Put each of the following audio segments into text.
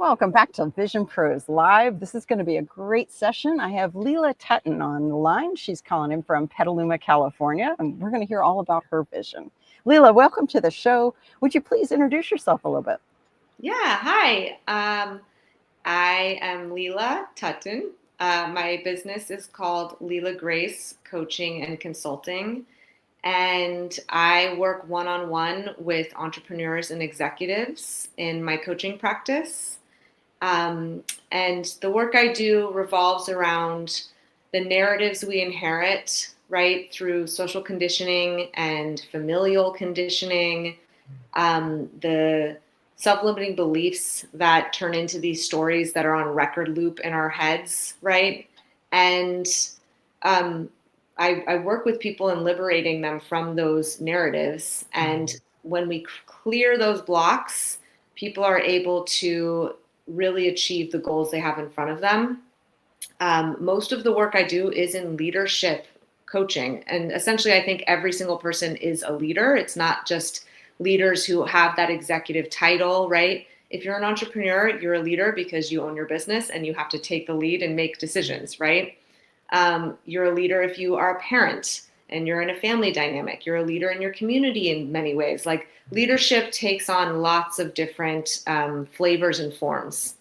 Welcome back to Vision Pros Live. This is going to be a great session. I have Lela Tuhtan on the line. She's calling in from Petaluma, California, and we're going to hear all about her vision. Lela, welcome to the show. Would you please introduce yourself a little bit? Yeah, hi. I am Lela Tuhtan. My business is called Lela Grace Coaching and Consulting, and I work one-on-one with entrepreneurs and executives in my coaching practice. Um, and the work I do revolves around the narratives we inherit, right, through social conditioning and familial conditioning, the self-limiting beliefs that turn into these stories that are on record loop in our heads, right? And um, I work with people in liberating them from those narratives. And when we clear those blocks, people are able to really achieve the goals they have in front of them. Most of the work I do is in leadership coaching. And essentially, I think every single person is a leader. It's not just leaders who have that executive title, right? If you're an entrepreneur, you're a leader because you own your business and you have to take the lead and make decisions, right? You're a leader if you are a parent and you're in a family dynamic. You're a leader in your community in many ways. Like leadership takes on lots of different flavors and forms.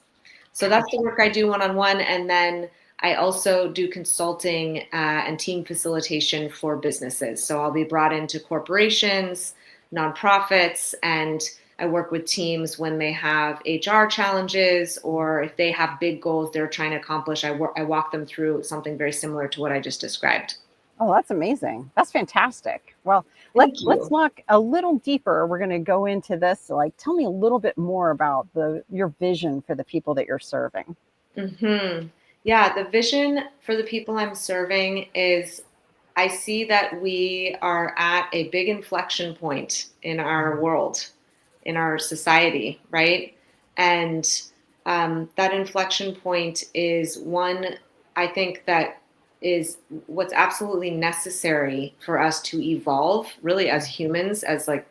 So that's the work I do one-on-one. And then I also do consulting and team facilitation for businesses. So I'll be brought into corporations, nonprofits, and I work with teams when they have HR challenges or if they have big goals they're trying to accomplish. I walk them through something very similar to what I just described. Oh, that's amazing. That's fantastic. Well, Thank let's you. look a little deeper. We're going to go into this. So, like, tell me a little bit more about your vision for the people that you're serving. Yeah, the vision for the people I'm serving is I see that we are at a big inflection point in our world, in our society, right? And that inflection point is one I think that is what's absolutely necessary for us to evolve, really, as humans, as like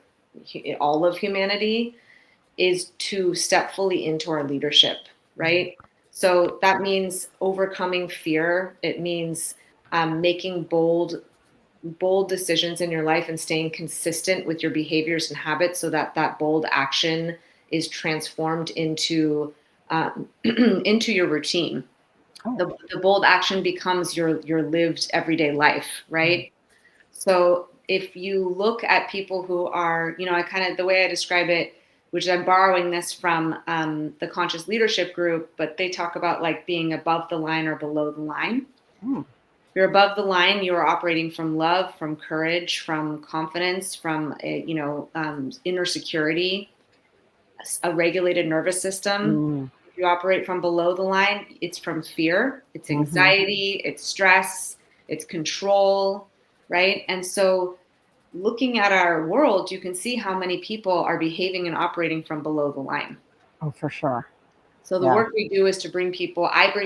all of humanity, is to step fully into our leadership, right? So that means overcoming fear. It means making bold decisions in your life and staying consistent with your behaviors and habits so that that bold action is transformed into into your routine. Oh, The bold action becomes your lived everyday life, right? So if you look at people who are, I kind of, the way I describe it, which I'm borrowing this from the conscious leadership group, but they talk about like being above the line or below the line. hmm. You're above the line. You are operating from love, from courage, from confidence, from inner security, a regulated nervous system. Mm, If you operate from below the line, it's from fear, it's hmm. anxiety, it's stress, it's control, right? And so looking at our world, you can see how many people are behaving and operating from below the line. Oh, for sure. So the Yeah. work we do is I bring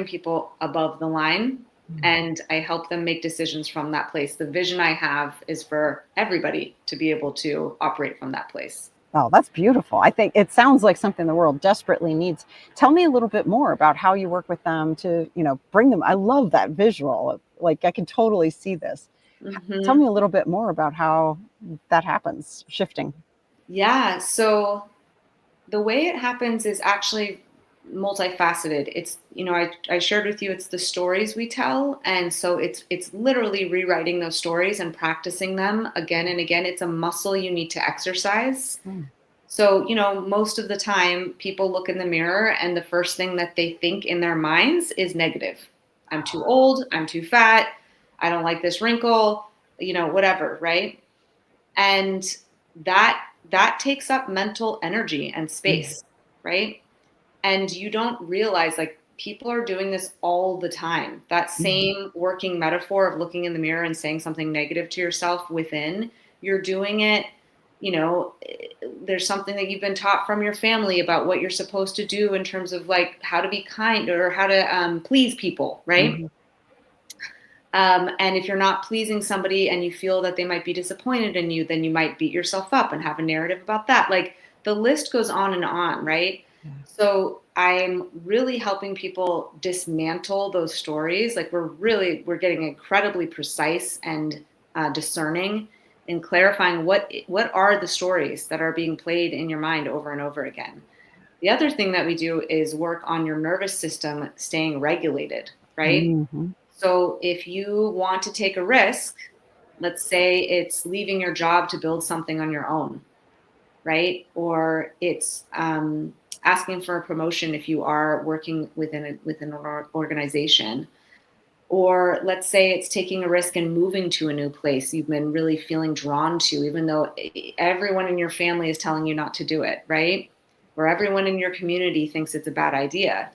people above the line and I help them make decisions from that place. The vision I have is for everybody to be able to operate from that place. Oh, that's beautiful. I think it sounds like something the world desperately needs. Tell me a little bit more about how you work with them to, bring them. I love that visual. Like I can totally see this. Tell Hmm. me a little bit more about how that happens, shifting. Yeah. So the way it happens is actually multifaceted. It's, I shared with you, it's the stories we tell. And so it's literally rewriting those stories and practicing them again and again. It's a muscle you need to exercise. Mm. So, most of the time people look in the mirror and the first thing that they think in their minds is negative. I'm too old, I'm too fat, I don't like this wrinkle, whatever, right? And that takes up mental energy and Mm. space, right? And you don't realize like people are doing this all the time. That Mm. same working metaphor of looking in the mirror and saying something negative to yourself within, you're doing it, you know, there's something that you've been taught from your family about what you're supposed to do in terms of like how to be kind or how to please people, right? Mhm. And if you're not pleasing somebody and you feel that they might be disappointed in you, then you might beat yourself up and have a narrative about that. Like the list goes on and on, right? Yeah. So I'm really helping people dismantle those stories. Like we're getting incredibly precise and discerning in clarifying what are the stories that are being played in your mind over and over again. The other thing that we do is work on your nervous system staying regulated, right? Hmm. So if you want to take a risk, let's say it's leaving your job to build something on your own, right? Or it's asking for a promotion if you are working within an organization. Or let's say it's taking a risk and moving to a new place you've been really feeling drawn to, even though everyone in your family is telling you not to do it, right? Or everyone in your community thinks it's a bad idea.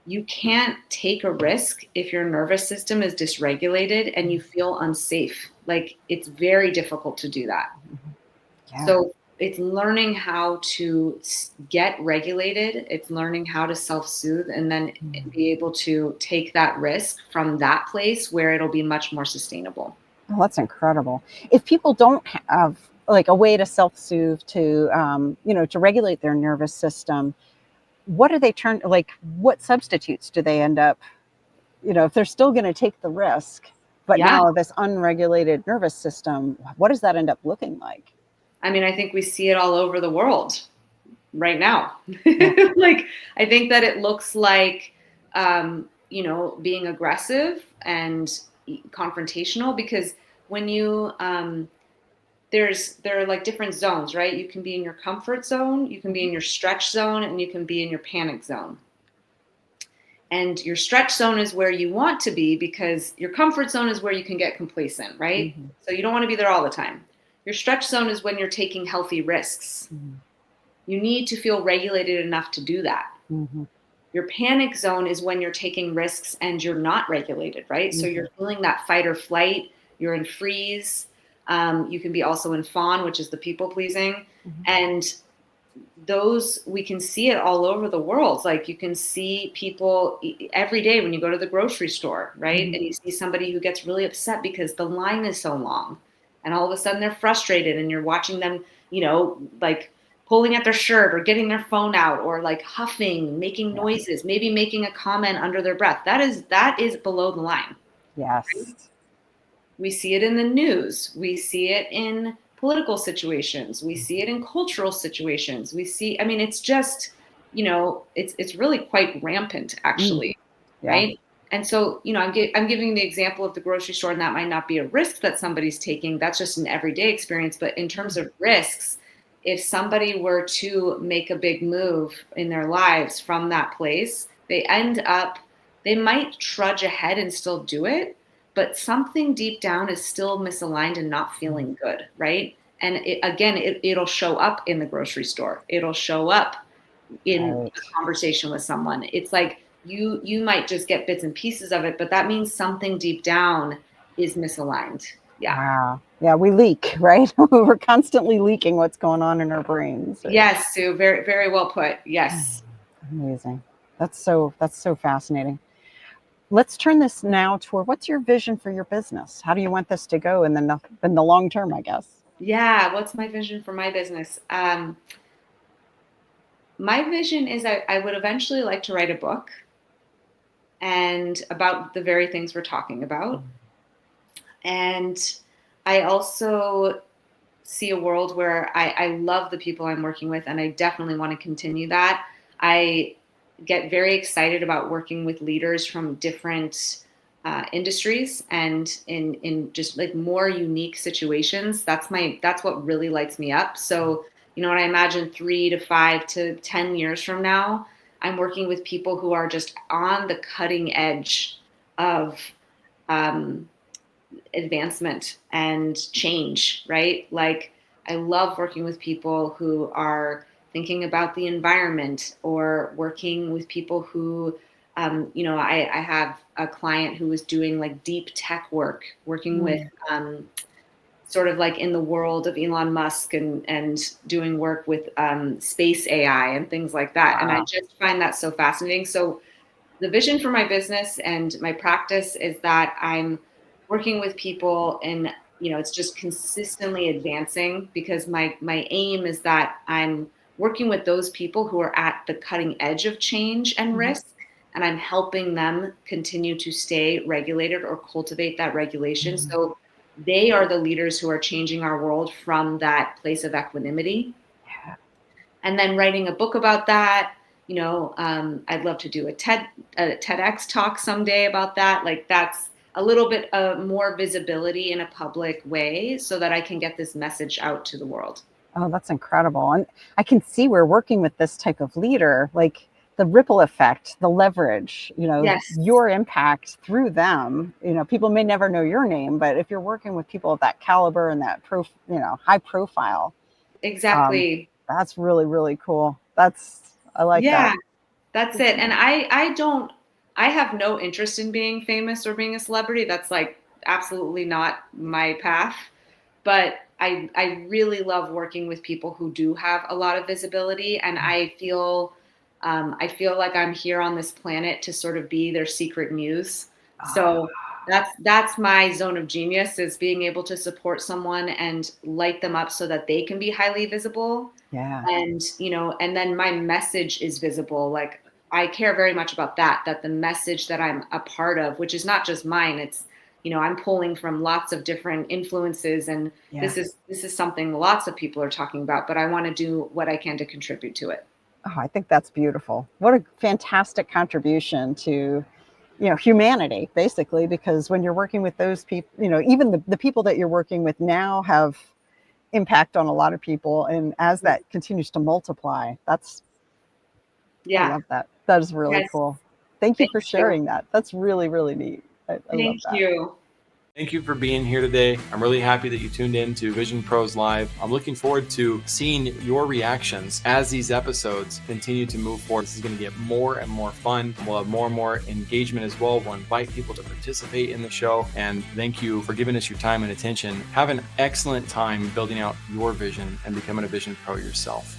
You can't take a risk if your nervous system is dysregulated and you feel unsafe. Like it's very difficult to do that. Yeah. So it's learning how to get regulated. It's learning how to self-soothe and then be able to take that risk from that place where it'll be much more sustainable. Oh, that's incredible. If people don't have like a way to self-soothe, to to regulate their nervous system, what do they turn like? What substitutes do they end up? If they're still going to take the risk, but Yeah. now this unregulated nervous system, what does that end up looking like? I mean, I think we see it all over the world right now. Yeah. Like, I think that it looks like, being aggressive and confrontational because when you, there are like different zones, right? You can be in your comfort zone, you can be in your stretch zone, and you can be in your panic zone. And your stretch zone is where you want to be because your comfort zone is where you can get complacent, right? Mm-hmm. So you don't want to be there all the time. Your stretch zone is when you're taking healthy risks. Mm-hmm. You need to feel regulated enough to do that. Mm-hmm. Your panic zone is when you're taking risks and you're not regulated, right? So Mm-hmm. you're feeling that fight or flight, you're in freeze. You can be also in fawn, which is the people pleasing. Mm-hmm. And those, we can see it all over the world. Like you can see people every day when you go to the grocery store, right? Mm-hmm. And you see somebody who gets really upset because the line is so long. And all of a sudden they're frustrated and you're watching them, like pulling at their shirt or getting their phone out or like huffing, making Yeah. noises, maybe making a comment under their breath. That is below the line. Yes. We see it in the news. We see it in political situations. We see it in cultural situations. I mean, it's just, it's really quite rampant Mm. actually, Yeah. right? And so, I'm giving the example of the grocery store, and that might not be a risk that somebody's taking. That's just an everyday experience. But in terms of risks, if somebody were to make a big move in their lives from that place, they might trudge ahead and still do it, but something deep down is still misaligned and not feeling good, right? And it'll show up in the grocery store. It'll show up in Right. a conversation with someone. It's like you might just get bits and pieces of it, but that means something deep down is misaligned. Yeah. Wow. Yeah, we leak, right? We're constantly leaking what's going on in our brains. Right? Yes, Sue. Very, very well put. Yes. Amazing. That's so fascinating. Let's turn this now toward what's your vision for your business? How do you want this to go in the long term, I guess? Yeah. What's my vision for my business? My vision is I would eventually like to write a book and about the very things we're talking about. And I also see a world where I love the people I'm working with, and I definitely want to continue that. I get very excited about working with leaders from different industries and in just like more unique situations. That's what really lights me up. So, when I imagine 3 to 5 to 10 years from now, I'm working with people who are just on the cutting edge of um, advancement and change, right? Like, I love working with people who are thinking about the environment or working with people who, I have a client who was doing like deep tech work, working with Mm. sort of like in the world of Elon Musk and doing work with space AI and things like that. And I Wow. just find that so fascinating. So the vision for my business and my practice is that I'm working with people and it's just consistently advancing because my aim is that I'm working with those people who are at the cutting edge of change and Mhm. risk, and I'm helping them continue to stay regulated or cultivate that regulation. Mhm. So they are the leaders who are changing our world from that place of equanimity. Yeah. And then writing a book about that. I'd love to do a TEDx talk someday about that. Like that's a little bit of more visibility in a public way so that I can get this message out to the world. Oh, that's incredible. And I can see where working with this type of leader, like the ripple effect, the leverage, Yes, your impact through them, people may never know your name, but if you're working with people of that caliber and that high profile, um, exactly. that's really, really cool. I like that. Yeah, that's it. And I have no interest in being famous or being a celebrity. That's like absolutely not my path. But I really love working with people who do have a lot of visibility, and I feel like I'm here on this planet to sort of be their secret muse. So that's my zone of genius, is being able to support someone and light them up so that they can be highly visible. Yeah. And then my message is visible. Like I care very much about that the message that I'm a part of, which is not just mine, it's, I'm pulling from lots of different influences, and Yeah. this is something lots of people are talking about, but I want to do what I can to contribute to it. Oh, I think that's beautiful. What a fantastic contribution to, humanity, basically, because when you're working with those people, even the people that you're working with now have impact on a lot of people. And as that continues to multiply, I Yeah. love that. That is really Yes. cool. Thank you Thank for you. sharing that. That's really, really neat. I love Thank that. you. Thank you for being here today. I'm really happy that you tuned in to Vision Pros Live. I'm looking forward to seeing your reactions as these episodes continue to move forward. This is going to get more and more fun. We'll have more and more engagement as well. We'll invite people to participate in the show. And thank you for giving us your time and attention. Have an excellent time building out your vision and becoming a Vision Pro yourself.